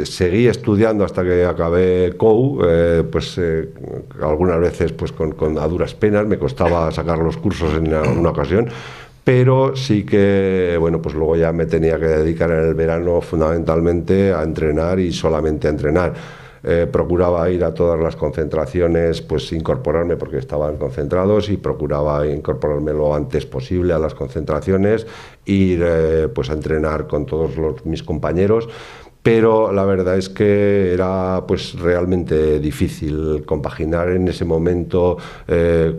Seguí estudiando hasta que acabé COU, algunas veces pues a duras penas, me costaba sacar los cursos en una ocasión, pero sí que, bueno, pues luego ya me tenía que dedicar en el verano fundamentalmente a entrenar y solamente a entrenar. Procuraba ir a todas las concentraciones, pues incorporarme porque estaban concentrados, y procuraba incorporarme lo antes posible a las concentraciones, ir pues a entrenar con todos mis compañeros. Pero la verdad es que era pues realmente difícil compaginar en ese momento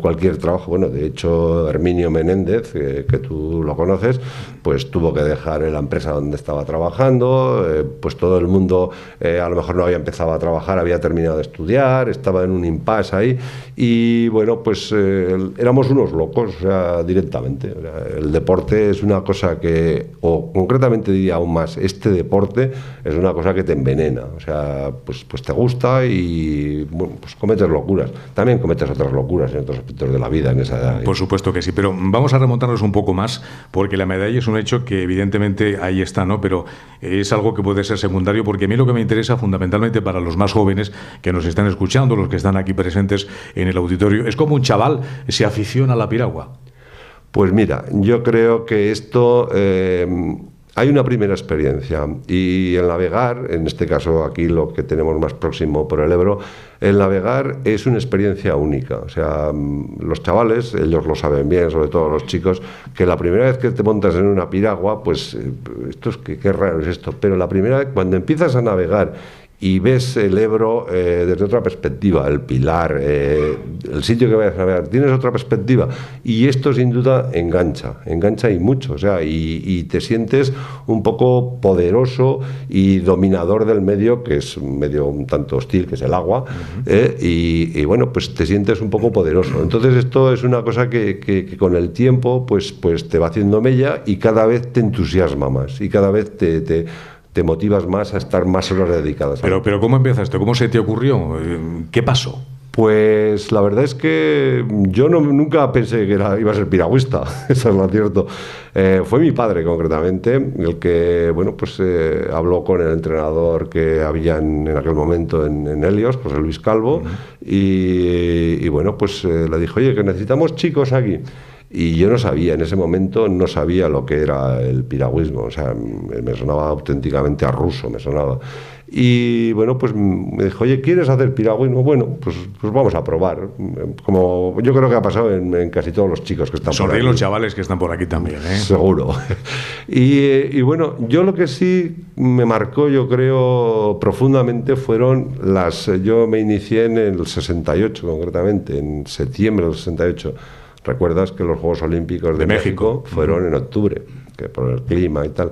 cualquier trabajo. Bueno, de hecho, Herminio Menéndez, que tú lo conoces, pues tuvo que dejar la empresa donde estaba trabajando, pues todo el mundo a lo mejor no había empezado a trabajar, había terminado de estudiar, estaba en un impasse ahí, y bueno, pues éramos unos locos, o sea, directamente. O sea, el deporte es una cosa que, o concretamente diría aún más, este deporte es una cosa que te envenena, o sea, pues te gusta y bueno, pues cometes locuras. También cometes otras locuras en otros aspectos de la vida en esa edad. Por supuesto que sí, pero vamos a remontarnos un poco más, porque la medalla es un hecho que evidentemente ahí está, ¿no? Pero es algo que puede ser secundario, porque a mí lo que me interesa fundamentalmente para los más jóvenes que nos están escuchando, los que están aquí presentes en el auditorio, es como un chaval se aficiona a la piragua. Pues mira, yo creo que esto... hay una primera experiencia, y el navegar, en este caso aquí lo que tenemos más próximo por el Ebro, el navegar es una experiencia única. O sea, los chavales, ellos lo saben bien, sobre todo los chicos, que la primera vez que te montas en una piragua, pues esto es qué raro es esto, pero la primera vez cuando empiezas a navegar y ves el Ebro desde otra perspectiva, el Pilar, el sitio que vayas a ver, tienes otra perspectiva, y esto sin duda engancha y mucho, o sea, y te sientes un poco poderoso y dominador del medio, que es un medio un tanto hostil, que es el agua, y bueno, pues te sientes un poco poderoso. Entonces esto es una cosa que con el tiempo pues te va haciendo mella, y cada vez te entusiasma más, y cada vez te motivas más a estar más horas dedicadas. Pero ¿cómo empezaste? ¿Cómo se te ocurrió? ¿Qué pasó? Pues la verdad es que yo nunca pensé que iba a ser piragüista, eso es lo cierto. Fue mi padre, concretamente, el que, bueno, pues habló con el entrenador que había en aquel momento en Helios, José Luis Calvo, y bueno, pues le dijo, oye, que necesitamos chicos aquí. Y yo no sabía, en ese momento no sabía lo que era el piragüismo, o sea, me sonaba auténticamente a ruso, me sonaba. Y bueno, pues me dijo, oye, ¿quieres hacer piragüismo? Bueno, pues vamos a probar, como yo creo que ha pasado en casi todos los chicos que están por aquí. Sonríen los chavales que están por aquí también, ¿eh? Seguro. Y bueno, yo lo que sí me marcó, yo creo, profundamente fueron yo me inicié en el 68, concretamente, en septiembre del 68. Recuerdas que los Juegos Olímpicos de México fueron en octubre, que por el clima y tal.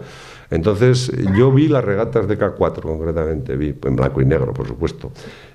Entonces yo vi las regatas de K4, concretamente, vi en blanco y negro, por supuesto.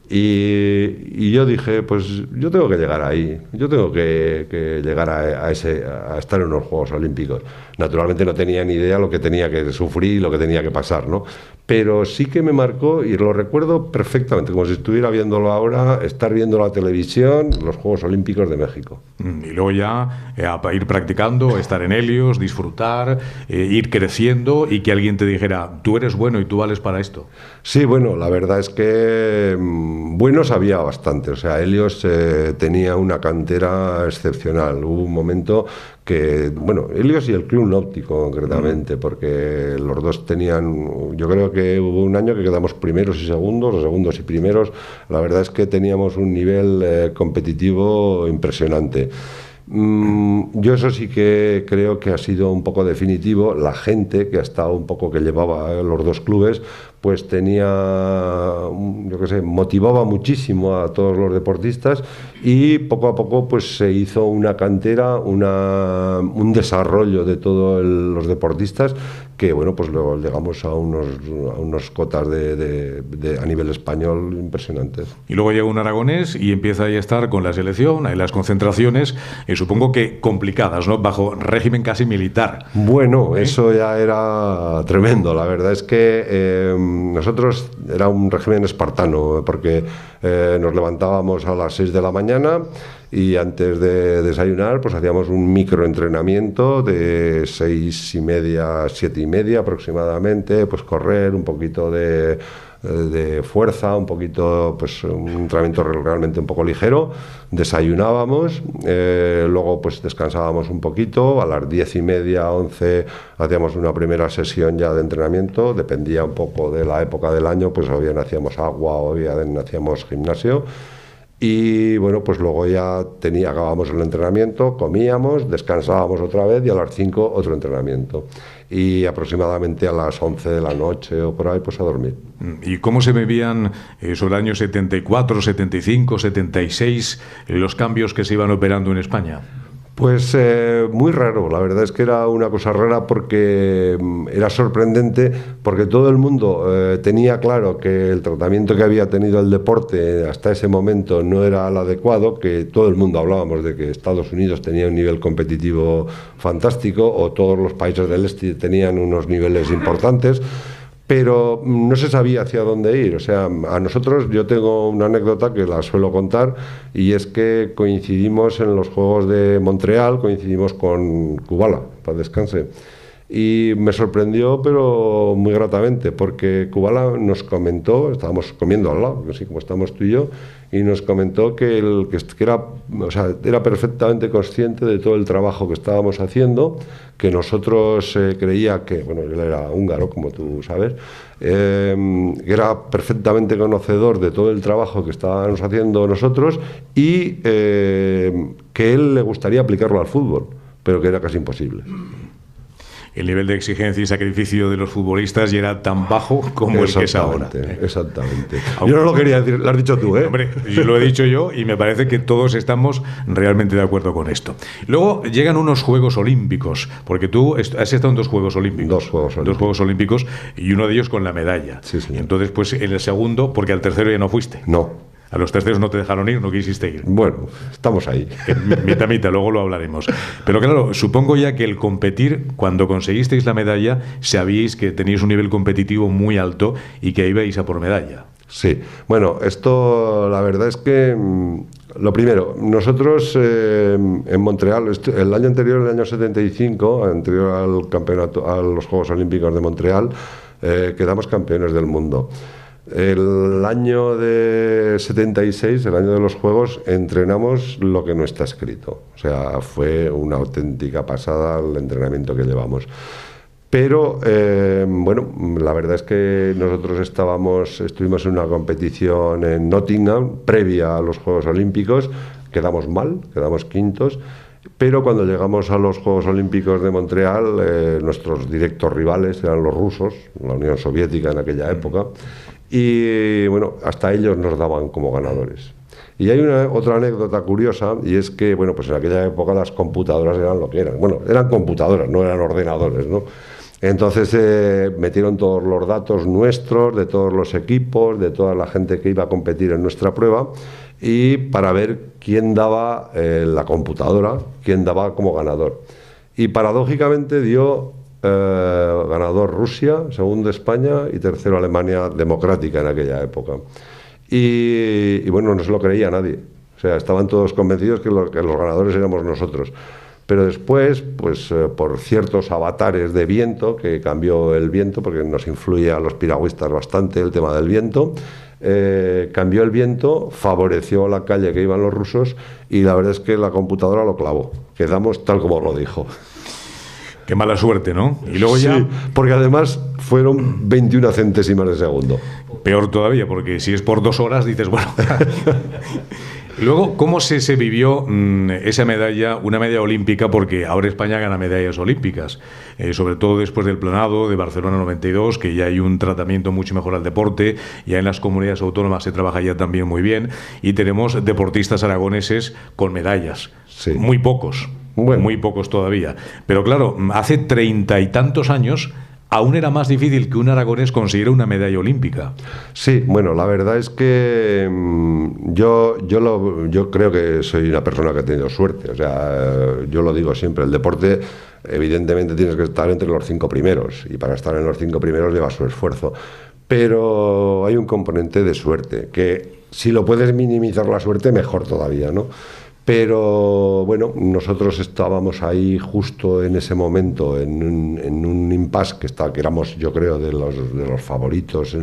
Y yo dije, pues yo tengo que llegar ahí, yo tengo que llegar a estar en unos Juegos Olímpicos. Naturalmente no tenía ni idea lo que tenía que sufrir, lo que tenía que pasar, ¿no? Pero sí que me marcó, y lo recuerdo perfectamente, como si estuviera viéndolo ahora, estar viendo la televisión, los Juegos Olímpicos de México. Y luego ya ir practicando, estar en Helios, disfrutar, ir creciendo, y que alguien te dijera, tú eres bueno y tú vales para esto. Sí, bueno, la verdad es que buenos había bastante. O sea, Helios tenía una cantera excepcional. Hubo un momento que, bueno, Helios y el Club Náutico concretamente, porque los dos tenían, yo creo que hubo un año que quedamos primeros y segundos, o segundos y primeros. La verdad es que teníamos un nivel competitivo impresionante. Yo eso sí que creo que ha sido un poco definitivo. La gente que ha estado un poco, que llevaba los dos clubes, pues tenía, yo qué sé, motivaba muchísimo a todos los deportistas, y poco a poco pues se hizo una cantera, un desarrollo de todos los deportistas, que bueno, pues luego llegamos a unos cotas a nivel español impresionantes. Y luego llega un aragonés y empieza ahí a estar con la selección, en las concentraciones, supongo que complicadas, ¿no? Bajo régimen casi militar. Bueno, eso ya era tremendo. La verdad es que nosotros era un régimen espartano, porque nos levantábamos a las 6 de la mañana, y antes de desayunar pues hacíamos un microentrenamiento de 6:30 a 7:30 aproximadamente, pues correr un poquito de de fuerza, un poquito, pues un entrenamiento realmente un poco ligero. Desayunábamos, luego pues descansábamos un poquito, a las 10:30, 11 hacíamos una primera sesión ya de entrenamiento, dependía un poco de la época del año, pues o bien hacíamos agua o bien hacíamos gimnasio. Y bueno, pues luego ya acabábamos el entrenamiento, comíamos, descansábamos otra vez y a las 5 otro entrenamiento. Y aproximadamente a las 11 de la noche o por ahí, pues a dormir. ¿Y cómo se vivían sobre el año 74, 75, 76 los cambios que se iban operando en España? Pues muy raro, la verdad es que era una cosa rara porque era sorprendente, porque todo el mundo tenía claro que el tratamiento que había tenido el deporte hasta ese momento no era el adecuado, que todo el mundo hablábamos de que Estados Unidos tenía un nivel competitivo fantástico o todos los países del este tenían unos niveles importantes, pero no se sabía hacia dónde ir. O sea, a nosotros, yo tengo una anécdota que la suelo contar, y es que coincidimos en los Juegos de Montreal, coincidimos con Kubala, para descanse. Y me sorprendió, pero muy gratamente, porque Kubala nos comentó, estábamos comiendo al lado, así como estamos tú y yo, y nos comentó que era, o sea, era perfectamente consciente de todo el trabajo que estábamos haciendo, que nosotros creía que, bueno, él era húngaro, como tú sabes, que era perfectamente conocedor de todo el trabajo que estábamos haciendo nosotros y que él le gustaría aplicarlo al fútbol, pero que era casi imposible. El nivel de exigencia y sacrificio de los futbolistas ya era tan bajo como el que es ahora. Exactamente. Yo no lo quería decir, lo has dicho tú, ¿eh? Hombre, yo lo he dicho yo y me parece que todos estamos realmente de acuerdo con esto. Luego llegan unos Juegos Olímpicos, porque tú has estado en dos Juegos Olímpicos. Dos Juegos Olímpicos y uno de ellos con la medalla. Sí, sí. Y entonces, pues en el segundo, porque al tercero ya no fuiste. No. A los terceros no te dejaron ir, no quisiste ir. Bueno, estamos ahí. Mitad, luego lo hablaremos. Pero claro, supongo ya que el competir, cuando conseguisteis la medalla, sabíais que teníais un nivel competitivo muy alto y que ibais a por medalla. Sí. Bueno, esto la verdad es que lo primero, nosotros en Montreal, el año anterior, el año 75, anterior al campeonato, a los Juegos Olímpicos de Montreal, quedamos campeones del mundo. El año de 76, el año de los Juegos, entrenamos lo que no está escrito. O sea, fue una auténtica pasada el entrenamiento que llevamos. Pero, bueno, la verdad es que nosotros estuvimos en una competición en Nottingham, previa a los Juegos Olímpicos, quedamos mal, quedamos quintos, pero cuando llegamos a los Juegos Olímpicos de Montreal, nuestros directos rivales eran los rusos, la Unión Soviética en aquella época, y bueno, hasta ellos nos daban como ganadores. Y hay otra anécdota curiosa, y es que, bueno, pues en aquella época las computadoras eran lo que eran. Bueno, eran computadoras, no eran ordenadores, ¿no? Entonces metieron todos los datos nuestros, de todos los equipos, de toda la gente que iba a competir en nuestra prueba, y para ver quién daba la computadora, quién daba como ganador. Y paradójicamente dio ganador Rusia, segundo España y tercero Alemania democrática en aquella época. Y bueno, no se lo creía nadie. O sea, estaban todos convencidos que los ganadores éramos nosotros. Pero después, pues por ciertos avatares de viento, que cambió el viento, porque nos influye a los piragüistas bastante el tema del viento, cambió el viento, favoreció la calle que iban los rusos, y la verdad es que la computadora lo clavó. Quedamos tal como lo dijo. Qué mala suerte, ¿no? Y luego ya... Sí, porque además fueron 21 centésimas de segundo. Peor todavía, porque si es por 2 horas, dices, bueno... Luego, ¿cómo se vivió esa medalla, una medalla olímpica? Porque ahora España gana medallas olímpicas, sobre todo después del planado de Barcelona 92, que ya hay un tratamiento mucho mejor al deporte, ya en las comunidades autónomas se trabaja ya también muy bien, y tenemos deportistas aragoneses con medallas, sí. Muy pocos. Bueno. Muy pocos todavía. Pero claro, hace 30 y tantos años aún era más difícil que un aragonés consiguiera una medalla olímpica. Sí, bueno, la verdad es que yo creo que soy una persona que ha tenido suerte. O sea, yo lo digo siempre, el deporte evidentemente tienes que estar entre los 5 primeros, y para estar en los 5 primeros lleva su esfuerzo. Pero hay un componente de suerte, que si lo puedes minimizar la suerte, mejor todavía, ¿no? Pero bueno, nosotros estábamos ahí justo en ese momento en un impasse que éramos, yo creo, de los favoritos